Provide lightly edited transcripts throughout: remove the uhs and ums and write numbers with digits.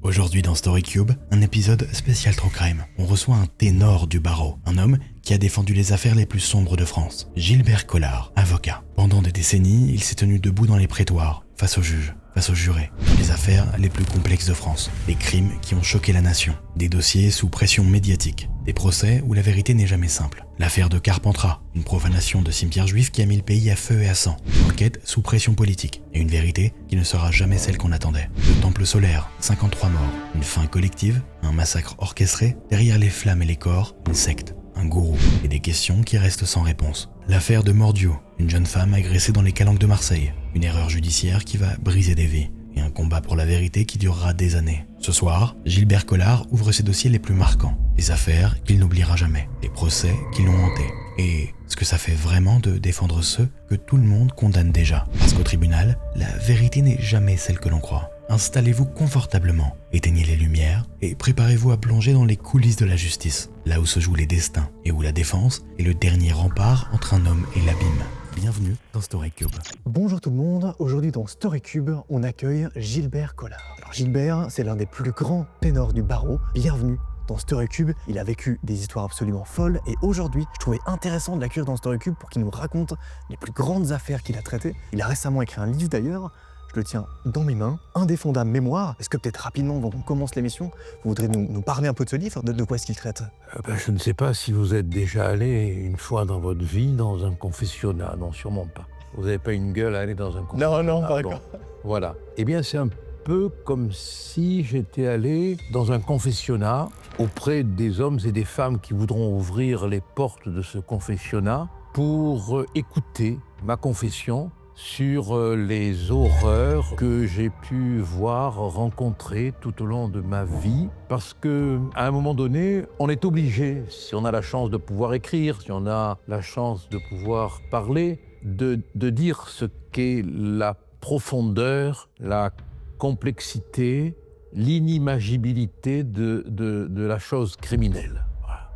Aujourd'hui dans Story Cube, un épisode spécial True Crime. On reçoit un ténor du barreau, un homme qui a défendu les affaires les plus sombres de France, Gilbert Collard, avocat. Pendant des décennies, il s'est tenu debout dans les prétoires, face aux juges, face aux jurés, dans les affaires les plus complexes de France, les crimes qui ont choqué la nation, des dossiers sous pression médiatique, des procès où la vérité n'est jamais simple. L'affaire de Carpentras, une profanation de cimetière juif qui a mis le pays à feu et à sang, une enquête sous pression politique, et une vérité qui ne sera jamais celle qu'on attendait. Le temple solaire, 53 morts, une fin collective, un massacre orchestré, derrière les flammes et les corps, une secte, un gourou, et des questions qui restent sans réponse. L'affaire de Mordio, une jeune femme agressée dans les calanques de Marseille, une erreur judiciaire qui va briser des vies, et un combat pour la vérité qui durera des années. Ce soir, Gilbert Collard ouvre ses dossiers les plus marquants, les affaires qu'il n'oubliera jamais, les procès qui l'ont hanté, et ce que ça fait vraiment de défendre ceux que tout le monde condamne déjà. Parce qu'au tribunal, la vérité n'est jamais celle que l'on croit. Installez-vous confortablement, éteignez les lumières et préparez-vous à plonger dans les coulisses de la justice, là où se jouent les destins et où la défense est le dernier rempart entre un homme et l'abîme. Bienvenue dans Story Cube. Bonjour tout le monde, aujourd'hui dans Story Cube, on accueille Gilbert Collard. Alors Gilbert, c'est l'un des plus grands ténors du barreau. Bienvenue dans Story Cube. Il a vécu des histoires absolument folles et aujourd'hui, je trouvais intéressant de l'accueillir dans Story Cube pour qu'il nous raconte les plus grandes affaires qu'il a traitées. Il a récemment écrit un livre d'ailleurs. Je le tiens dans mes mains, Indéfendable mémoire. Est-ce que peut-être rapidement, avant qu'on commence l'émission, vous voudrez nous parler un peu de ce livre, de quoi est-ce qu'il traite? Je ne sais pas si vous êtes déjà allé une fois dans votre vie dans un confessionnat. Non, sûrement pas. Vous n'avez pas une gueule à aller dans un confessionnat. Non, pas d'accord. Voilà. Eh bien, c'est un peu comme si j'étais allé dans un confessionnat auprès des hommes et des femmes qui voudront ouvrir les portes de ce confessionnat pour écouter ma confession sur les horreurs que j'ai pu voir, rencontrer tout au long de ma vie. Parce qu'à un moment donné, on est obligé, si on a la chance de pouvoir écrire, si on a la chance de pouvoir parler, de dire ce qu'est la profondeur, la complexité, l'inimagibilité de la chose criminelle. Voilà.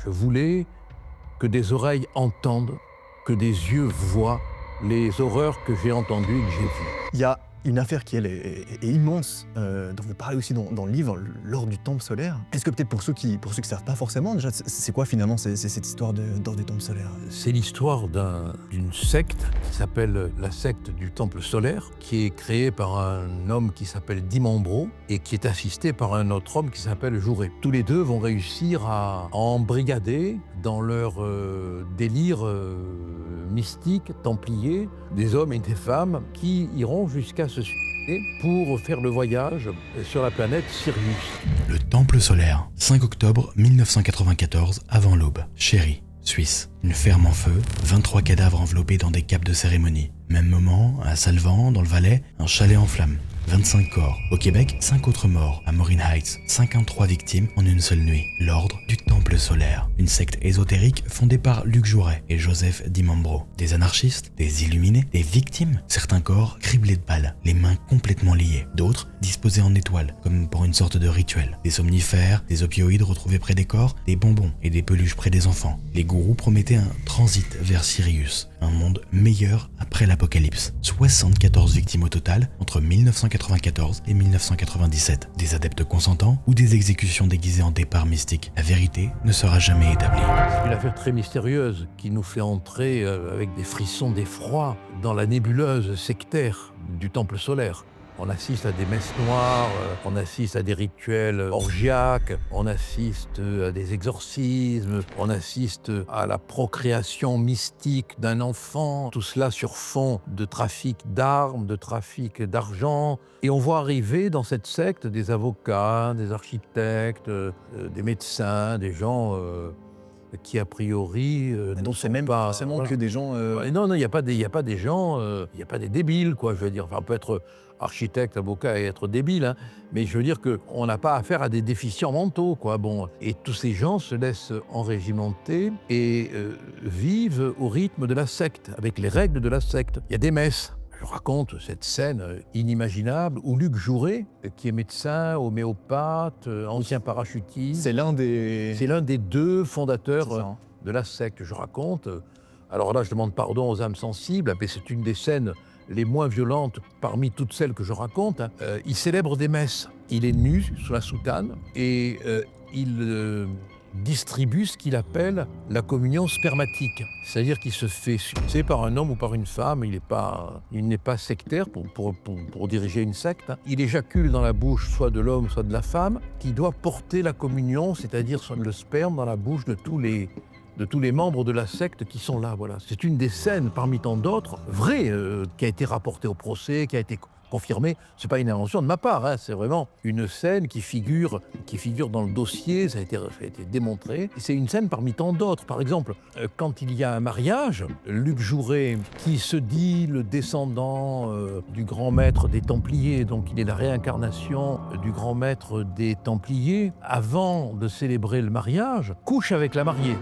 Je voulais que des oreilles entendent, que des yeux voient les horreurs que j'ai entendues et que j'ai vues. Il y a une affaire qui, elle, est immense, dont vous parlez aussi dans le livre, lors du temple solaire. Est-ce que peut-être pour ceux qui ne savent pas forcément, déjà, c'est quoi finalement c'est cette histoire lors du temple solaire? C'est l'histoire d'une secte qui s'appelle la secte du temple solaire, qui est créée par un homme qui s'appelle Dimambro et qui est assisté par un autre homme qui s'appelle Jouret. Tous les deux vont réussir à embrigader dans leur délire mystique, templier, des hommes et des femmes qui iront jusqu'à se suicider pour faire le voyage sur la planète Sirius. Le temple solaire, 5 octobre 1994, avant l'aube, Chéry, Suisse. Une ferme en feu, 23 cadavres enveloppés dans des capes de cérémonie. Même moment, à Salvan, dans le Valais, un chalet en flammes. 25 corps. Au Québec, 5 autres morts. À Maureen Heights, 53 victimes en une seule nuit. L'ordre du Temple solaire. Une secte ésotérique fondée par Luc Jouret et Joseph Dimambro. Des anarchistes, des illuminés, des victimes. Certains corps criblés de balles, les mains complètement liées. D'autres disposés en étoiles, comme pour une sorte de rituel. Des somnifères, des opioïdes retrouvés près des corps, des bonbons et des peluches près des enfants. Les gourous promettaient un transit vers Sirius, un monde meilleur après l'apocalypse. 74 victimes au total entre 1994 et 1997. Des adeptes consentants ou des exécutions déguisées en départ mystique. La vérité ne sera jamais établie. C'est une affaire très mystérieuse qui nous fait entrer avec des frissons d'effroi dans la nébuleuse sectaire du temple solaire. On assiste à des messes noires, on assiste à des rituels orgiaques, on assiste à des exorcismes, on assiste à la procréation mystique d'un enfant. Tout cela sur fond de trafic d'armes, de trafic d'argent. Et on voit arriver dans cette secte des avocats, des architectes, des médecins, des gens qui a priori Donc c'est même pas forcément que des gens... Non, il n'y a pas des gens, il n'y a pas des débiles, quoi, je veux dire. Enfin, on peut être architecte, avocat et être débile, hein, mais je veux dire qu'on n'a pas affaire à des déficients mentaux, quoi. Bon, et tous ces gens se laissent enrégimenter et vivent au rythme de la secte, avec les règles de la secte. Il y a des messes. Je raconte cette scène inimaginable où Luc Jouret, qui est médecin, homéopathe, ancien parachutiste... C'est l'un des deux fondateurs de la secte. Je raconte... Alors là, je demande pardon aux âmes sensibles, mais c'est une des scènes les moins violentes parmi toutes celles que je raconte, hein. Il célèbre des messes. Il est nu sous la soutane et il distribue ce qu'il appelle la communion spermatique. C'est-à-dire qu'il se fait sucer par un homme ou par une femme. Il n'est pas sectaire pour diriger une secte, hein. Il éjacule dans la bouche soit de l'homme, soit de la femme, qui doit porter la communion, c'est-à-dire le sperme dans la bouche de tous les membres de la secte qui sont là. Voilà. C'est une des scènes parmi tant d'autres, vraies, qui a été rapportée au procès, qui a été confirmée. C'est pas une invention de ma part, hein. C'est vraiment une scène qui figure dans le dossier, ça a été démontré. Et c'est une scène parmi tant d'autres. Par exemple, quand il y a un mariage, Luc Jouret, qui se dit le descendant du grand maître des Templiers, donc il est la réincarnation du grand maître des Templiers, avant de célébrer le mariage, couche avec la mariée,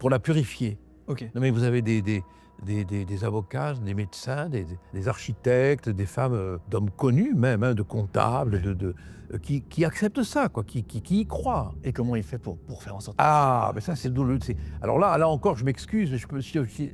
pour la purifier. Non mais vous avez des avocats, des médecins, des architectes, des femmes, d'hommes connus même, hein, de comptables, qui acceptent ça, quoi, qui y croient. Et comment il fait pour faire en sorte... Ah, ben ça c'est douloureux. Alors là encore, je m'excuse,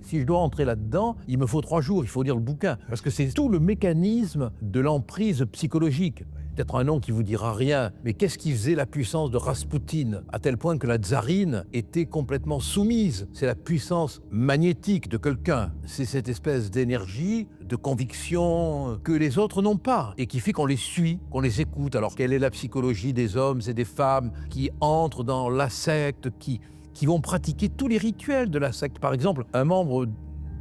si je dois entrer là-dedans, il me faut 3 jours, il faut lire le bouquin. Parce que c'est tout le mécanisme de l'emprise psychologique. Peut-être un nom qui vous dira rien, mais qu'est-ce qui faisait la puissance de Raspoutine, à tel point que la tsarine était complètement soumise? C'est la puissance magnétique de quelqu'un. C'est cette espèce d'énergie, de conviction que les autres n'ont pas, et qui fait qu'on les suit, qu'on les écoute. Alors, quelle est la psychologie des hommes et des femmes qui entrent dans la secte, qui vont pratiquer tous les rituels de la secte? Par exemple, un membre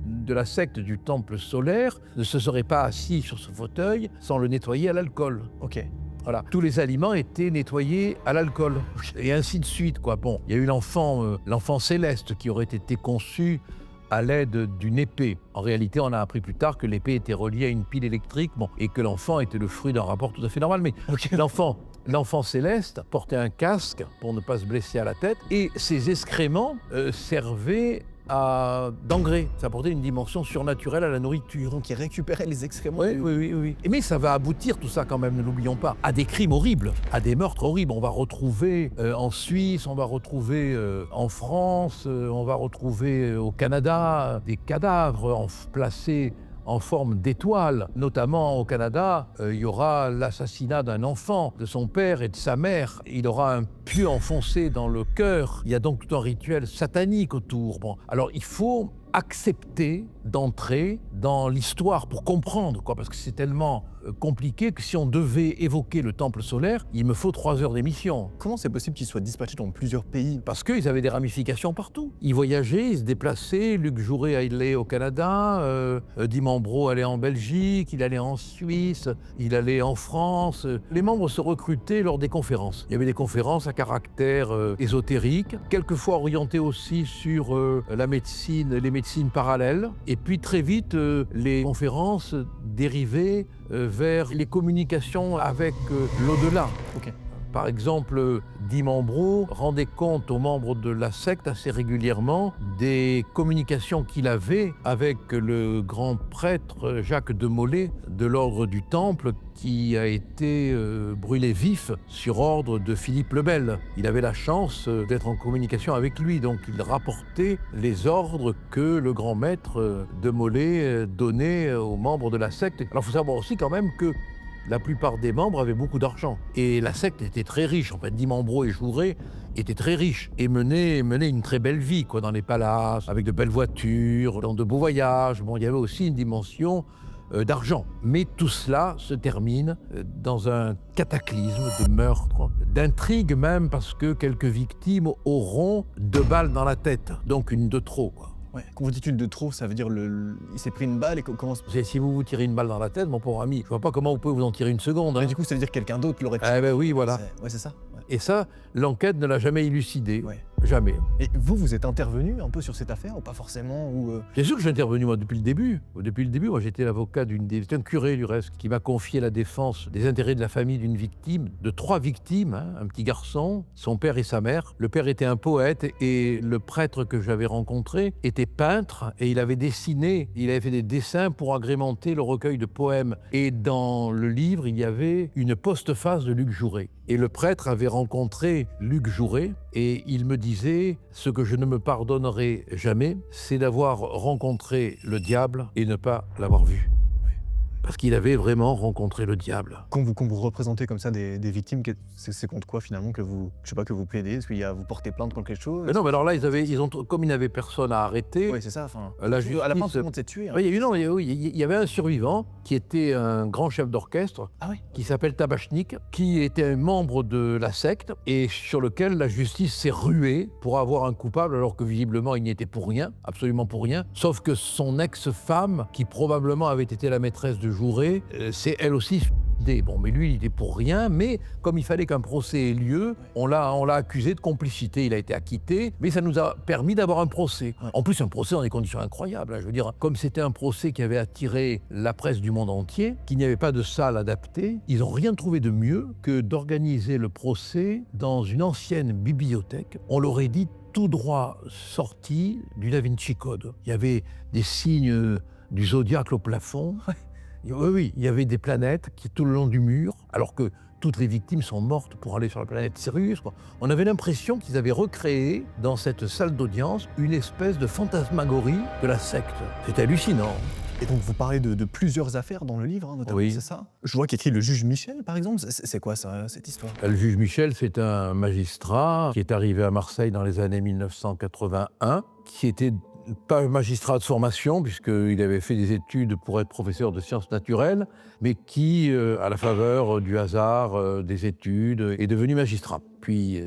de la secte du temple solaire ne se serait pas assis sur ce fauteuil sans le nettoyer à l'alcool. Voilà. Tous les aliments étaient nettoyés à l'alcool. Et ainsi de suite, quoi. Bon, il y a eu l'enfant céleste qui aurait été conçu à l'aide d'une épée. En réalité, on a appris plus tard que l'épée était reliée à une pile électrique, et que l'enfant était le fruit d'un rapport tout à fait normal. Mais l'enfant céleste portait un casque pour ne pas se blesser à la tête, et ses excréments servaient d'engrais. Ça apportait une dimension surnaturelle à la nourriture. Donc il récupérait les excréments. Oui. Mais ça va aboutir, tout ça quand même, ne l'oublions pas, à des crimes horribles, à des meurtres horribles. On va retrouver en Suisse, on va retrouver en France, on va retrouver au Canada des cadavres placés en forme d'étoile. Notamment au Canada, il y aura l'assassinat d'un enfant, de son père et de sa mère. Il aura un pieu enfoncé dans le cœur. Il y a donc tout un rituel satanique autour. Bon, alors il faut accepter d'entrer dans l'histoire pour comprendre, quoi, parce que c'est tellement compliqué que si on devait évoquer le temple solaire, il me faut 3 heures d'émission. Comment c'est possible qu'ils soient dispatchés dans plusieurs pays? Parce qu'ils avaient des ramifications partout. Ils voyageaient, ils se déplaçaient. Luc Jouret allait au Canada, Dimambro allait en Belgique, il allait en Suisse, il allait en France. Les membres se recrutaient lors des conférences. Il y avait des conférences à caractère ésotérique, quelquefois orientées aussi sur la médecine, les médecines parallèles. Et puis très vite, les conférences dérivaient vers les communications avec l'au-delà. Par exemple, Dimambro rendait compte aux membres de la secte assez régulièrement des communications qu'il avait avec le grand prêtre Jacques de Molay de l'ordre du Temple, qui a été brûlé vif sur ordre de Philippe le Bel. Il avait la chance d'être en communication avec lui, donc il rapportait les ordres que le grand maître de Molay donnait aux membres de la secte. Alors il faut savoir aussi quand même que la plupart des membres avaient beaucoup d'argent. Et la secte était très riche. En fait, Dimambro et Jouret étaient très riches et menaient une très belle vie, quoi, dans les palaces, avec de belles voitures, dans de beaux voyages. Bon, il y avait aussi une dimension d'argent. Mais tout cela se termine dans un cataclysme de meurtre, d'intrigue même, parce que quelques victimes auront 2 balles dans la tête. Donc une de trop, quoi. Ouais. Quand vous dites une de trop, ça veut dire il s'est pris une balle et comment... Si vous tirez une balle dans la tête, mon pauvre ami, je vois pas comment vous pouvez vous en tirer une seconde. Hein. Mais du coup, ça veut dire que quelqu'un d'autre l'aurait fait. Eh ben oui, voilà. C'est ça. Ouais. Et ça, l'enquête ne l'a jamais élucidé. Ouais. Jamais. Et vous êtes intervenu un peu sur cette affaire ou pas forcément Bien sûr que j'ai intervenu, moi, depuis le début. Depuis le début, moi, j'étais l'avocat c'était un curé, du reste, qui m'a confié la défense des intérêts de la famille d'une victime, de 3 victimes, hein, un petit garçon, son père et sa mère. Le père était un poète et le prêtre que j'avais rencontré était peintre et il avait fait des dessins pour agrémenter le recueil de poèmes. Et dans le livre, il y avait une postface de Luc Jouret. Et le prêtre avait rencontré Luc Jouret et il me disait « Ce que je ne me pardonnerai jamais, c'est d'avoir rencontré le diable et ne pas l'avoir vu. » parce qu'il avait vraiment rencontré le diable. Quand vous représentez comme ça des victimes, c'est contre quoi finalement que vous, je sais pas, que vous plaidez? Est-ce qu'il y a vous portez plainte contre quelque chose? Mais non, mais alors là, comme ils n'avaient personne à arrêter, Oui, c'est ça. Enfin, la à justice... la fin, tout le monde s'est tué. Hein. Oui, il y avait un survivant qui était un grand chef d'orchestre Ah oui. qui s'appelle Tabachnik, qui était un membre de la secte et sur lequel la justice s'est ruée pour avoir un coupable alors que visiblement il n'y était pour rien, absolument pour rien, sauf que son ex-femme, qui probablement avait été la maîtresse de Jouret, c'est elle aussi suicidée. Bon, mais lui, il était pour rien, mais comme il fallait qu'un procès ait lieu, on l'a accusé de complicité, il a été acquitté, mais ça nous a permis d'avoir un procès. Ouais. En plus, un procès dans des conditions incroyables, hein. Je veux dire, comme c'était un procès qui avait attiré la presse du monde entier, qu'il n'y avait pas de salle adaptée, ils n'ont rien trouvé de mieux que d'organiser le procès dans une ancienne bibliothèque. On l'aurait dit tout droit sorti du Da Vinci Code. Il y avait des signes du zodiaque au plafond. Oui, il y avait des planètes qui tout le long du mur, alors que toutes les victimes sont mortes pour aller sur la planète Sirius, quoi. On avait l'impression qu'ils avaient recréé dans cette salle d'audience une espèce de fantasmagorie de la secte. C'est hallucinant. Et donc vous parlez de plusieurs affaires dans le livre, hein, notamment, Oui. c'est ça? Je vois qu'il y a écrit le juge Michel, par exemple. C'est quoi ça, cette histoire? Le juge Michel, c'est un magistrat qui est arrivé à Marseille dans les années 1981, qui était pas un magistrat de formation, puisqu'il avait fait des études pour être professeur de sciences naturelles, mais qui, à la faveur du hasard des études, est devenu magistrat. Puis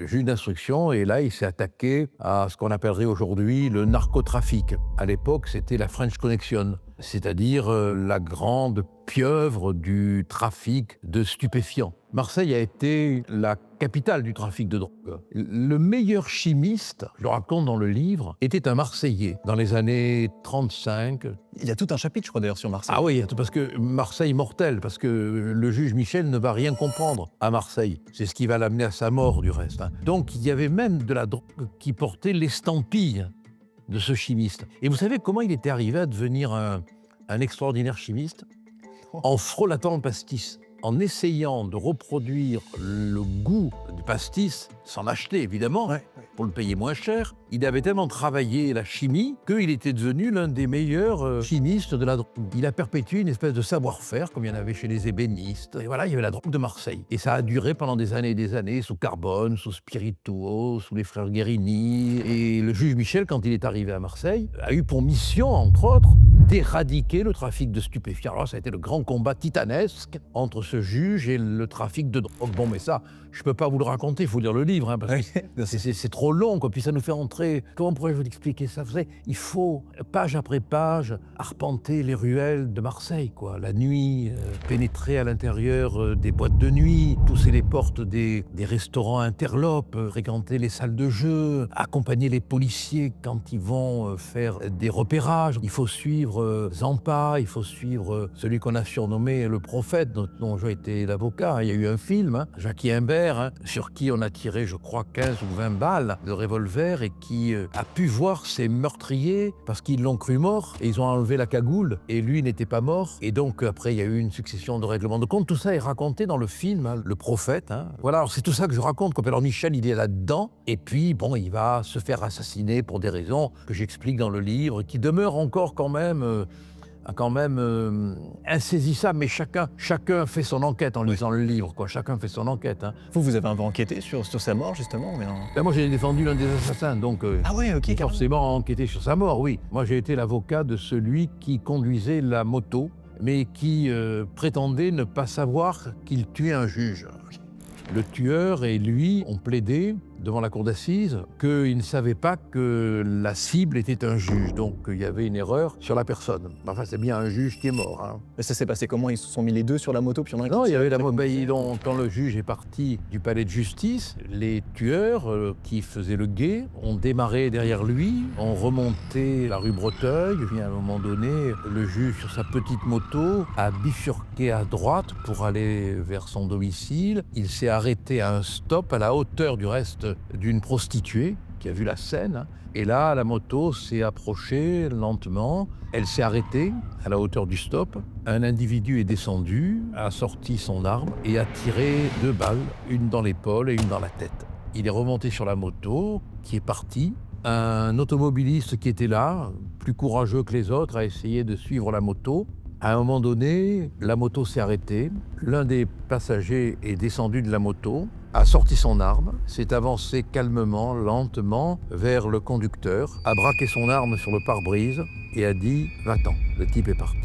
juge d'instruction, et là, il s'est attaqué à ce qu'on appellerait aujourd'hui le narcotrafic. À l'époque, c'était la French Connection, c'est-à-dire la grande pieuvre du trafic de stupéfiants. Marseille a été la capitale du trafic de drogue. Le meilleur chimiste, je le raconte dans le livre, était un Marseillais dans les années 35. Il y a tout un chapitre, je crois, d'ailleurs, sur Marseille. Ah oui, parce que Marseille mortel, parce que le juge Michel ne va rien comprendre à Marseille. C'est ce qui va l'amener à sa mort, du reste. Donc il y avait même de la drogue qui portait l'estampille de ce chimiste. Et vous savez comment il était arrivé à devenir un extraordinaire chimiste? En frelatant le pastis, en essayant de reproduire le goût du pastis, sans l'acheter évidemment, pour le payer moins cher. Il avait tellement travaillé la chimie qu'il était devenu l'un des meilleurs chimistes de la drogue. Il a perpétué une espèce de savoir-faire, comme il y en avait chez les ébénistes. Et voilà, il y avait la drogue de Marseille. Et ça a duré pendant des années, sous Carbone, sous Spirituo, sous les frères Guérini. Et le juge Michel, quand il est arrivé à Marseille, a eu pour mission, entre autres, d'éradiquer le trafic de stupéfiants. Alors ça a été le grand combat titanesque entre ce juge et le trafic de drogue. Bon, mais ça, je ne peux pas vous le raconter, il faut lire le livre, hein, parce que c'est trop long, quoi. Puis ça nous fait entrer... Comment pourrais-je vous expliquer ça? Vous savez, il faut, page après page, arpenter les ruelles de Marseille, quoi. La nuit, pénétrer à l'intérieur des boîtes de nuit, pousser les portes des restaurants interlopes, fréquenter les salles de jeu, accompagner les policiers quand ils vont faire des repérages. Il faut suivre Zampa, il faut suivre celui qu'on a surnommé le prophète, dont j'ai été l'avocat. Il y a eu un film, hein, Jackie Imbert, hein, sur qui on a tiré, je crois, 15 ou 20 balles de revolver et qui a pu voir ses meurtriers parce qu'ils l'ont cru mort et ils ont enlevé la cagoule et lui n'était pas mort. Et donc après, il y a eu une succession de règlements de compte. Tout ça est raconté dans le film, hein, Le Prophète. Hein. Voilà, alors c'est tout ça que je raconte. Alors Michel, il est là-dedans et puis, bon, il va se faire assassiner pour des raisons que j'explique dans le livre, qui demeurent encore quand même insaisissable, mais chacun fait son enquête en lisant le livre, quoi. Chacun fait son enquête. Hein. Vous avez un peu enquêté sur sa mort, justement, mais non. Ben moi, j'ai défendu l'un des assassins, donc Ah ouais, ok. forcément enquêté sur sa mort, oui. Moi, j'ai été l'avocat de celui qui conduisait la moto, mais qui prétendait ne pas savoir qu'il tuait un juge. Le tueur et lui ont plaidé devant la cour d'assises qu'ils ne savaient pas que la cible était un juge. Donc il y avait une erreur sur la personne. Enfin, c'est bien un juge qui est mort. Hein. Mais ça s'est passé comment? Ils se sont mis les deux sur la moto, puis on a... Non, il y avait quand le juge est parti du palais de justice, les tueurs qui faisaient le guet ont démarré derrière lui, ont remonté la rue Breteuil. Puis à un moment donné, le juge, sur sa petite moto, a bifurqué à droite pour aller vers son domicile. Il s'est arrêté à un stop à la hauteur du reste d'une prostituée qui a vu la scène. Et là, la moto s'est approchée lentement. Elle s'est arrêtée à la hauteur du stop. Un individu est descendu, a sorti son arme et a tiré 2 balles, une dans l'épaule et une dans la tête. Il est remonté sur la moto, qui est parti. Un automobiliste qui était là, plus courageux que les autres, a essayé de suivre la moto. À un moment donné, la moto s'est arrêtée. L'un des passagers est descendu de la moto, a sorti son arme, s'est avancé calmement, lentement, vers le conducteur, a braqué son arme sur le pare-brise et a dit « Va-t'en ». Le type est parti.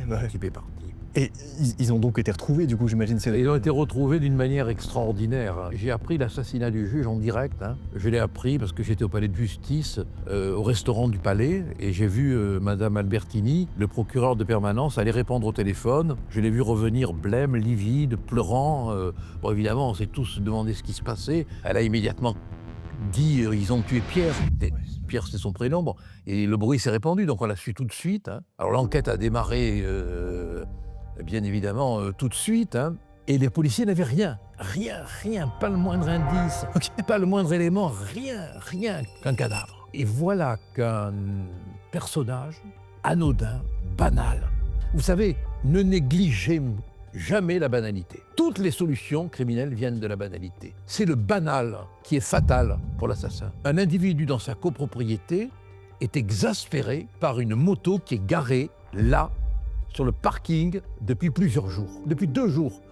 Le type est parti. Et ils ont donc été retrouvés, du coup, j'imagine. Ils ont été retrouvés d'une manière extraordinaire. J'ai appris l'assassinat du juge en direct. Je l'ai appris parce que j'étais au palais de justice, au restaurant du palais, et j'ai vu Madame Albertini, le procureur de permanence, aller répondre au téléphone. Je l'ai vu revenir blême, livide, pleurant. Bon, évidemment, on s'est tous demandé ce qui se passait. Elle a immédiatement dit ils ont tué Pierre. Pierre, c'est son prénom. Bon. Et le bruit s'est répandu, donc on l'a su tout de suite. Alors l'enquête a démarré... bien évidemment, tout de suite, et les policiers n'avaient rien, pas le moindre indice, pas le moindre élément, rien qu'un cadavre. Et voilà qu'un personnage anodin, banal. Vous savez, ne négligez jamais la banalité. Toutes les solutions criminelles viennent de la banalité. C'est le banal qui est fatal pour l'assassin. Un individu dans sa copropriété est exaspéré par une moto qui est garée là, sur le parking depuis plusieurs jours, depuis 2 jours.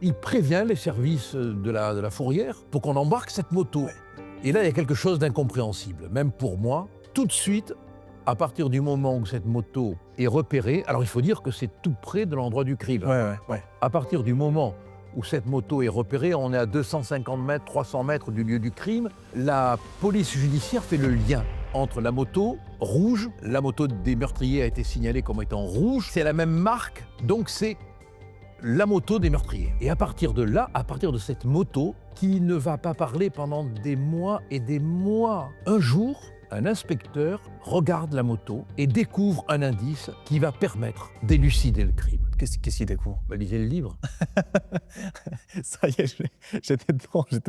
Il prévient les services de la fourrière pour qu'on embarque cette moto. Et là, il y a quelque chose d'incompréhensible, même pour moi. Tout de suite, à partir du moment où cette moto est repérée, alors il faut dire que c'est tout près de l'endroit du crime. À partir du moment où cette moto est repérée, on est à 250 mètres, 300 mètres du lieu du crime, la police judiciaire fait le lien entre la moto rouge, la moto des meurtriers a été signalée comme étant rouge, c'est la même marque, donc c'est la moto des meurtriers. Et à partir de là, à partir de cette moto, qui ne va pas parler pendant des mois et des mois, un jour, un inspecteur regarde la moto et découvre un indice qui va permettre d'élucider le crime. Qu'est-ce qu'il découvre? Lisez le livre. Ça y est, j'étais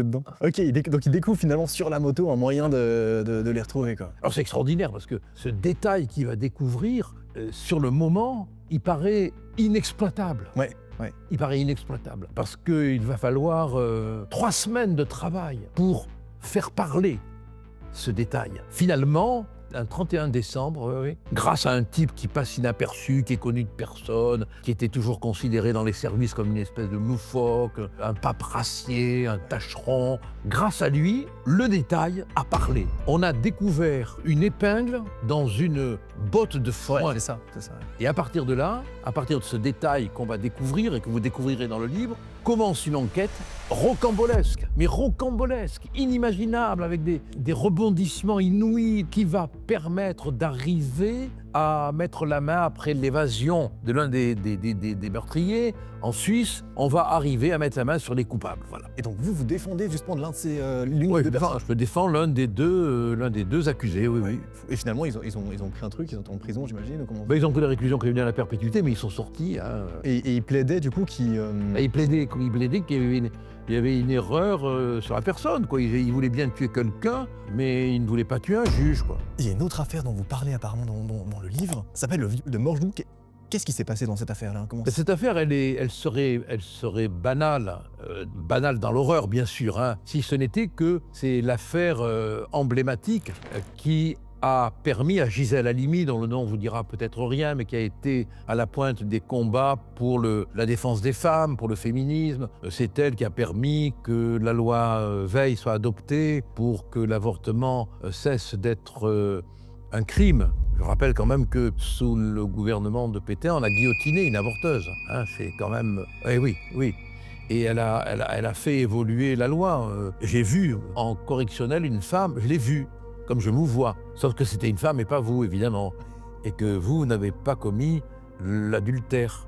dedans. Ok, donc il découvre finalement sur la moto un moyen de les retrouver, quoi. Alors c'est extraordinaire parce que ce détail qu'il va découvrir, sur le moment, il paraît inexploitable. Ouais. Il paraît inexploitable parce qu'il va falloir 3 semaines de travail pour faire parler ce détail. Finalement, un 31 décembre, grâce à un type qui passe inaperçu, qui est connu de personne, qui était toujours considéré dans les services comme une espèce de loufoque, un paperassier, un tâcheron, grâce à lui, le détail a parlé. On a découvert une épingle dans une botte de foin. Ouais, c'est ça. Et à partir de là, à partir de ce détail qu'on va découvrir et que vous découvrirez dans le livre, commence une enquête rocambolesque, inimaginable, avec des rebondissements inouïs qui va permettre d'arriver à mettre la main après l'évasion de l'un des meurtriers. En Suisse, on va arriver à mettre la main sur les coupables. Voilà. Et donc vous défendez justement l'une Oui, des deux personnes. je défends l'un des deux accusés, oui. Et finalement, ils ont pris un truc, ils sont en prison, j'imagine, ou comment? Ils ont pris la réclusion criminelle à perpétuité, mais ils sont sortis. Et ils plaidaient du coup qui... Ils plaidaient qu'il y avait une erreur sur la personne, quoi. Ils voulaient bien tuer quelqu'un, mais ils ne voulaient pas tuer un juge, quoi. Il y a une autre affaire dont vous parlez apparemment dans le livre, ça s'appelle le viol de Morgenou. Qu'est-ce qui s'est passé dans cette affaire-là? Cette affaire, elle serait banale, banale dans l'horreur, bien sûr, si ce n'était que c'est l'affaire emblématique qui a permis à Gisèle Halimi, dont le nom vous dira peut-être rien, mais qui a été à la pointe des combats pour la défense des femmes, pour le féminisme. C'est elle qui a permis que la loi Veil soit adoptée pour que l'avortement cesse d'être un crime. Je rappelle quand même que sous le gouvernement de Pétain, on a guillotiné une avorteuse. C'est quand même... Oui. Et elle a fait évoluer la loi. J'ai vu en correctionnel une femme, je l'ai vue, comme je vous vois. Sauf que c'était une femme et pas vous, évidemment. Et que vous n'avez pas commis l'adultère.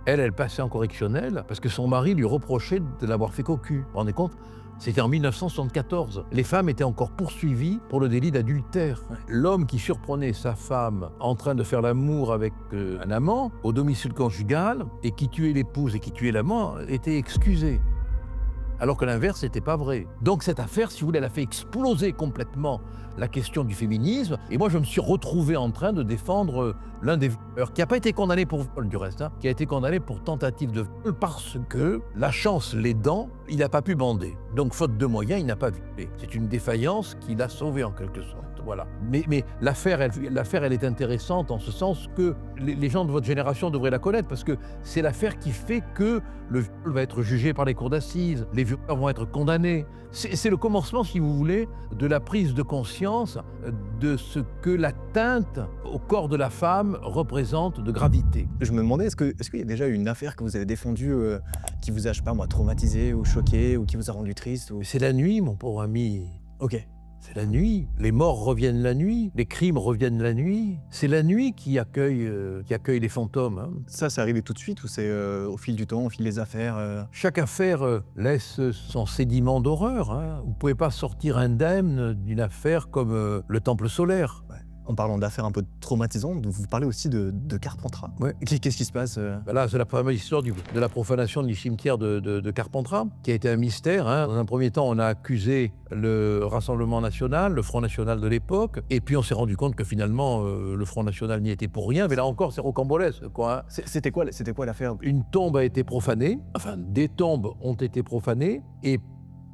Elle passait en correctionnel parce que son mari lui reprochait de l'avoir fait cocu. Vous vous rendez compte ? C'était en 1974. Les femmes étaient encore poursuivies pour le délit d'adultère. L'homme qui surprenait sa femme en train de faire l'amour avec un amant au domicile conjugal et qui tuait l'épouse et qui tuait l'amant était excusé. alors que l'inverse n'était pas vrai. Donc cette affaire, si vous voulez, elle a fait exploser complètement la question du féminisme. Et moi, je me suis retrouvé en train de défendre l'un des violeurs, qui n'a pas été condamné pour viol du reste, qui a été condamné pour tentative de viol parce que, la chance l'aidant, il n'a pas pu bander. Donc, faute de moyens, il n'a pas violé. C'est une défaillance qui l'a sauvé en quelque sorte. Voilà. Mais l'affaire, elle est intéressante en ce sens que les gens de votre génération devraient la connaître parce que c'est l'affaire qui fait que le viol va être jugé par les cours d'assises, les violeurs vont être condamnés. C'est le commencement, si vous voulez, de la prise de conscience de ce que l'atteinte au corps de la femme représente de gravité. Je me demandais, est-ce qu'il y a déjà eu une affaire que vous avez défendue qui vous a, je sais pas moi, traumatisé ou choqué ou qui vous a rendu triste ou... C'est la nuit, mon pauvre ami. Ok. C'est la nuit. Les morts reviennent la nuit. Les crimes reviennent la nuit. C'est la nuit qui accueille les fantômes. Hein. Ça, c'est arrivé tout de suite ou c'est au fil du temps, au fil des affaires Chaque affaire laisse son sédiment d'horreur. Hein. Vous ne pouvez pas sortir indemne d'une affaire comme le Temple solaire. Ouais. En parlant d'affaires un peu traumatisantes, vous parlez aussi de Carpentras. Ouais. Qu'est-ce qui se passe Là, c'est la fameuse histoire de la profanation du cimetière de Carpentras, qui a été un mystère. Hein. Dans un premier temps, on a accusé le Rassemblement national, le Front national de l'époque, et puis on s'est rendu compte que finalement, le Front national n'y était pour rien. Mais là encore, c'est rocambolesque, quoi. Hein. C'était quoi l'affaire? Une tombe a été profanée, enfin, des tombes ont été profanées, et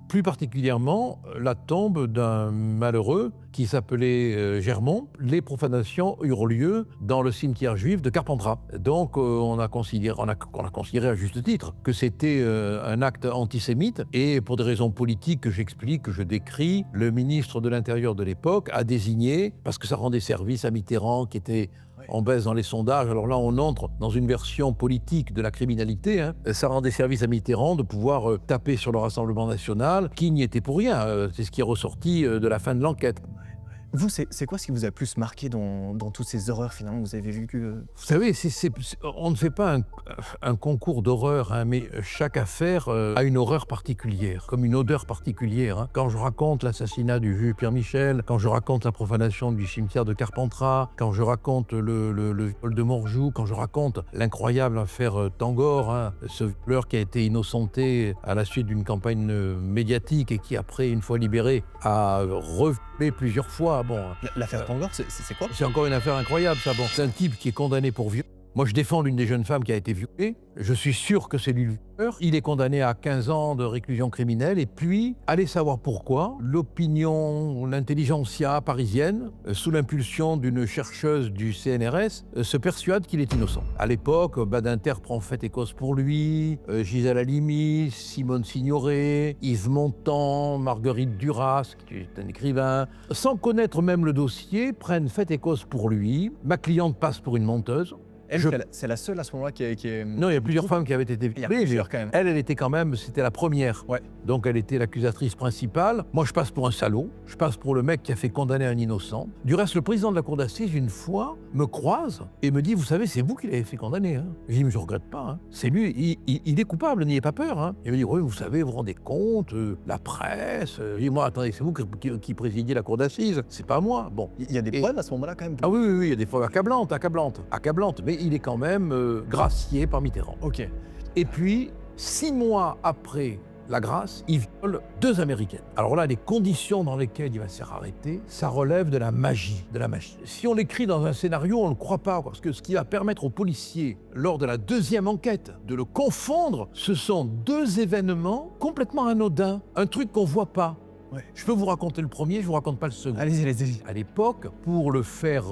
plus particulièrement la tombe d'un malheureux qui s'appelait Germont. Les profanations eurent lieu dans le cimetière juif de Carpentras. Donc on a considéré à juste titre que c'était un acte antisémite et pour des raisons politiques que j'explique, que je décris, le ministre de l'Intérieur de l'époque a désigné, parce que ça rendait service à Mitterrand qui était en baisse dans les sondages. Alors là, on entre dans une version politique de la criminalité. Hein. Ça rendait service à Mitterrand de pouvoir taper sur le Rassemblement national, qui n'y était pour rien. C'est ce qui est ressorti de la fin de l'enquête. Vous, c'est quoi ce qui vous a le plus marqué dans toutes ces horreurs finalement que vous avez vécues Vous savez, on ne fait pas un concours d'horreur, hein, mais chaque affaire a une horreur particulière, comme une odeur particulière. Hein. Quand je raconte l'assassinat du juge Pierre Michel, quand je raconte la profanation du cimetière de Carpentras, quand je raconte le viol de Morjou, quand je raconte l'incroyable affaire Tangor, hein, ce violeur qui a été innocenté à la suite d'une campagne médiatique et qui après, une fois libéré, a reviolé plusieurs fois. Bon, l'affaire Tangor, c'est quoi? C'est encore une affaire incroyable, ça. Bon, c'est un type qui est condamné pour viol. Moi, je défends l'une des jeunes femmes qui a été violée. Je suis sûr que c'est lui le violeur. Il est condamné à 15 ans de réclusion criminelle. Et puis, allez savoir pourquoi, l'opinion, l'intelligentsia parisienne, sous l'impulsion d'une chercheuse du CNRS, se persuade qu'il est innocent. À l'époque, Badinter prend fait et cause pour lui, Gisèle Halimi, Simone Signoret, Yves Montand, Marguerite Duras, qui est un écrivain, sans connaître même le dossier, prennent fait et cause pour lui. Ma cliente passe pour une menteuse. C'est la seule à ce moment-là qui est... Non, il y a plusieurs femmes qui avaient été violées. Il y a plusieurs quand même. Elle était quand même, c'était la première. Ouais. Donc elle était l'accusatrice principale. Moi, je passe pour un salaud. Je passe pour le mec qui a fait condamner un innocent. Du reste, le président de la cour d'assises, une fois, me croise et me dit, vous savez, c'est vous qui l'avez fait condamner. Hein. Je dis, mais je ne regrette pas. Hein. C'est lui, il est coupable, n'ayez pas peur. Hein. Il me dit, oui, vous savez, vous vous rendez compte, la presse. Je dis, moi, attendez, c'est vous qui présidiez la cour d'assises, c'est pas moi. Bon. Il y a des preuves à ce moment-là quand même. Ah oui, il y a des preuves accablantes. Mais il est quand même gracié par Mitterrand. Ok. Et puis, 6 mois après la grâce, il viole 2 Américaines. Alors là, les conditions dans lesquelles il va se faire arrêter, ça relève de la magie. Si on l'écrit dans un scénario, on ne le croit pas, parce que ce qui va permettre aux policiers, lors de la 2e enquête, de le confondre, ce sont 2 événements complètement anodins, un truc qu'on ne voit pas. Ouais. Je peux vous raconter le premier, je ne vous raconte pas le second. Allez-y. À l'époque, pour le faire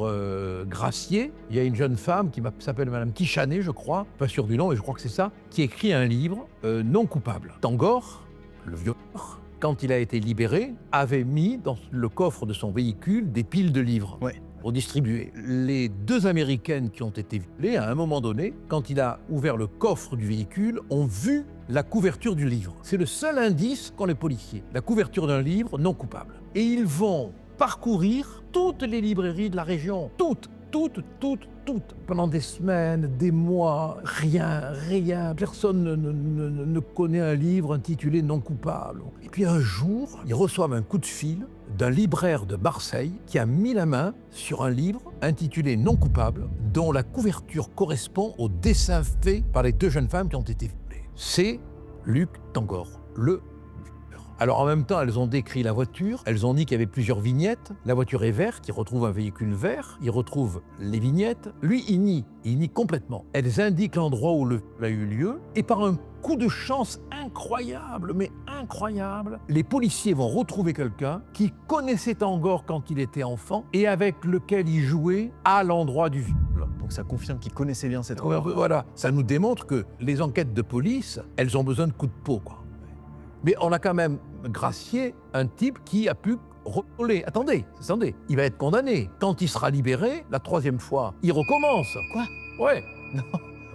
gracier, il y a une jeune femme qui s'appelle Madame Tichanet, je crois, pas sûr du nom, mais je crois que c'est ça, qui écrit un livre non coupable. Tangor, le violeur, quand il a été libéré, avait mis dans le coffre de son véhicule des piles de livres. Ouais. Pour distribuer. Les 2 Américaines qui ont été violées, à un moment donné, quand il a ouvert le coffre du véhicule, ont vu la couverture du livre. C'est le seul indice qu'ont les policiers, la couverture d'un livre non coupable. Et ils vont parcourir toutes les librairies de la région, toutes. Pendant des semaines, des mois, rien. Personne ne connaît un livre intitulé Non coupable. Et puis un jour, ils reçoivent un coup de fil d'un libraire de Marseille qui a mis la main sur un livre intitulé Non coupable, dont la couverture correspond au dessin fait par les 2 jeunes femmes qui ont été violées. C'est Luc Tangor, le Alors en même temps, elles ont décrit la voiture, elles ont dit qu'il y avait plusieurs vignettes. La voiture est verte, il retrouve un véhicule vert, il retrouve les vignettes. Lui, il nie complètement. Elles indiquent l'endroit où le vol a eu lieu, et par un coup de chance incroyable, mais incroyable, les policiers vont retrouver quelqu'un qui connaissait Tangor quand il était enfant et avec lequel il jouait à l'endroit du viol. Donc ça confirme qu'il connaissait bien cette Ouais, route. voilà, ça nous démontre que les enquêtes de police, elles ont besoin de coups de peau, quoi. Mais on a quand même gracié un type qui a pu recoller. Attendez, il va être condamné. Quand il sera libéré, la 3e fois, il recommence. Quoi? Ouais. Non.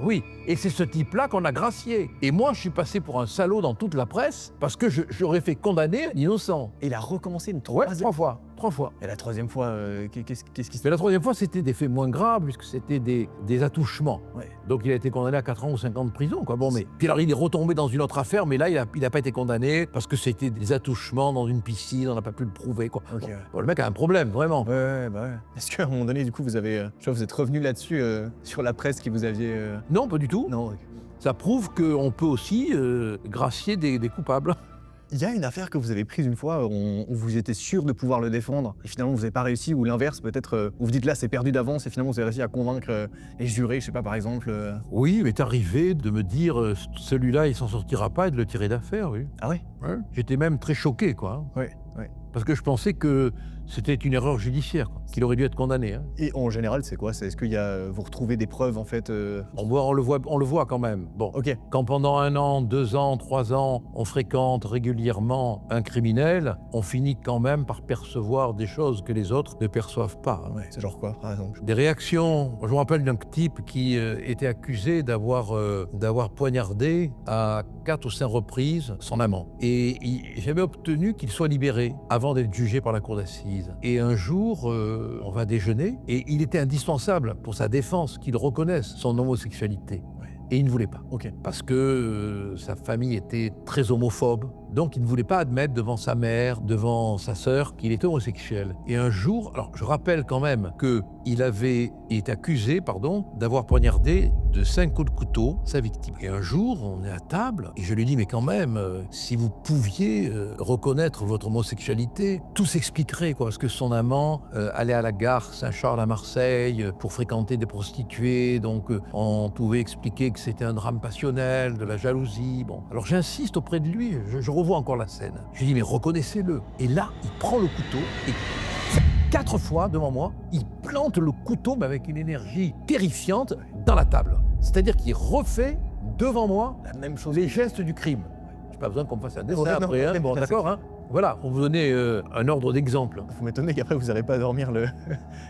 Oui, et c'est ce type-là qu'on a gracié. Et moi, je suis passé pour un salaud dans toute la presse parce que j'aurais fait condamner un innocent. Et il a recommencé une Ouais, troisième 3 fois. Et la 3e fois, qu'est-ce qui se Mais la 3e fois, c'était des faits moins graves puisque c'était des attouchements. Ouais. Donc il a été condamné à 4 ans ou 5 ans de prison, quoi. Bon, mais puis alors il est retombé dans une autre affaire, mais là il a pas été condamné parce que c'était des attouchements dans une piscine, on n'a pas pu le prouver, quoi. Ok, Bon, ouais. bon, le mec a un problème, vraiment. Ouais. Est-ce qu'à un moment donné, du coup, vous avez, je vois, vous êtes revenu là-dessus sur la presse qui vous aviez. Non, pas du tout. Non. Ok. Ça prouve qu'on peut aussi gracier des coupables. Il y a une affaire que vous avez prise une fois où vous étiez sûr de pouvoir le défendre et finalement vous n'avez pas réussi, ou l'inverse, peut-être où vous dites là c'est perdu d'avance et finalement vous avez réussi à convaincre les jurés, je sais pas, par exemple. Oui, il m'est arrivé de me dire celui-là il s'en sortira pas et de le tirer d'affaire, oui. Ah ouais? Ouais. J'étais même très choqué, quoi. Ouais. Parce que je pensais que c'était une erreur judiciaire, quoi, qu'il aurait dû être condamné. Hein. Et en général, c'est quoi? Est-ce qu'il y a, vous retrouvez des preuves en fait On le voit quand même. Bon. Ok. Quand pendant 1 an, 2 ans, 3 ans, on fréquente régulièrement un criminel, on finit quand même par percevoir des choses que les autres ne perçoivent pas. Hein. Ouais, c'est genre quoi, par exemple? Des réactions. Je me rappelle d'un type qui était accusé d'avoir poignardé à 4 ou 5 reprises son amant. Et j'avais obtenu qu'il soit libéré avant d'être jugé par la cour d'assises. Et un jour, on va déjeuner, et il était indispensable pour sa défense qu'il reconnaisse son homosexualité. Et il ne voulait pas. Ok. Parce que sa famille était très homophobe. Donc il ne voulait pas admettre devant sa mère, devant sa sœur, qu'il était homosexuel. Et un jour, alors je rappelle quand même qu'il est accusé d'avoir poignardé de 5 coups de couteau sa victime. Et un jour, on est à table, et je lui dis, mais quand même, si vous pouviez reconnaître votre homosexualité, tout s'expliquerait, quoi. Parce que son amant allait à la gare Saint-Charles à Marseille pour fréquenter des prostituées, donc on pouvait expliquer que c'était un drame passionnel, de la jalousie. Bon, alors j'insiste auprès de lui, je revois encore la scène. Je lui dis, mais reconnaissez-le. Et là, il prend le couteau et 4 fois devant moi, il plante le couteau, mais avec une énergie terrifiante, dans la table. C'est-à-dire qu'il refait devant moi La même chose. les gestes du crime. J'ai pas besoin qu'on me fasse un dessin Ouais, non, après, hein. ouais, Bon, là, d'accord, hein. Voilà, pour vous donner un ordre d'exemple. Vous m'étonnez qu'après vous n'arrivez pas à dormir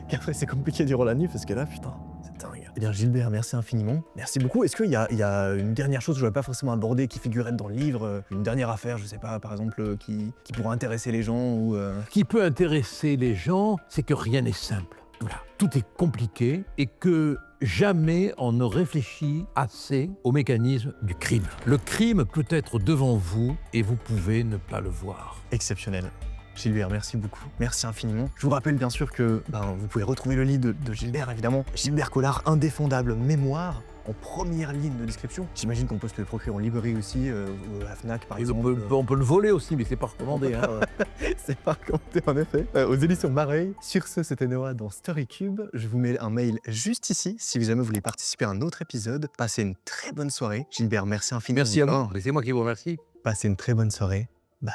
qu'après c'est compliqué durant la nuit parce que là, putain, c'est dingue. Eh bien Gilbert, merci infiniment. Merci beaucoup. Est-ce qu'il y a une dernière chose que je n'aurais pas forcément abordée qui figurait dans le livre, une dernière affaire, je sais pas, par exemple, qui pourrait intéresser les gens ou Ce qui peut intéresser les gens, c'est que rien n'est simple. Voilà. Tout est compliqué et que jamais on ne réfléchit assez au mécanisme du crime. Le crime peut être devant vous et vous pouvez ne pas le voir. Exceptionnel. Gilbert, merci beaucoup. Merci infiniment. Je vous rappelle bien sûr que vous pouvez retrouver le livre de Gilbert, évidemment. Gilbert Collard, Indéfendable mémoire, en première ligne de description. J'imagine qu'on peut se le procurer en librairie aussi, ou à la FNAC par Et exemple. on peut le voler aussi, mais c'est pas recommandé. Hein. C'est pas raconté en effet. Aux éditions Mareuil. Sur ce, c'était Noah dans StoryCube. Je vous mets un mail juste ici si jamais vous voulez participer à un autre épisode. Passez une très bonne soirée. Gilbert, merci infiniment. Merci à vous. C'est moi qui vous remercie. Passez une très bonne soirée. Bye.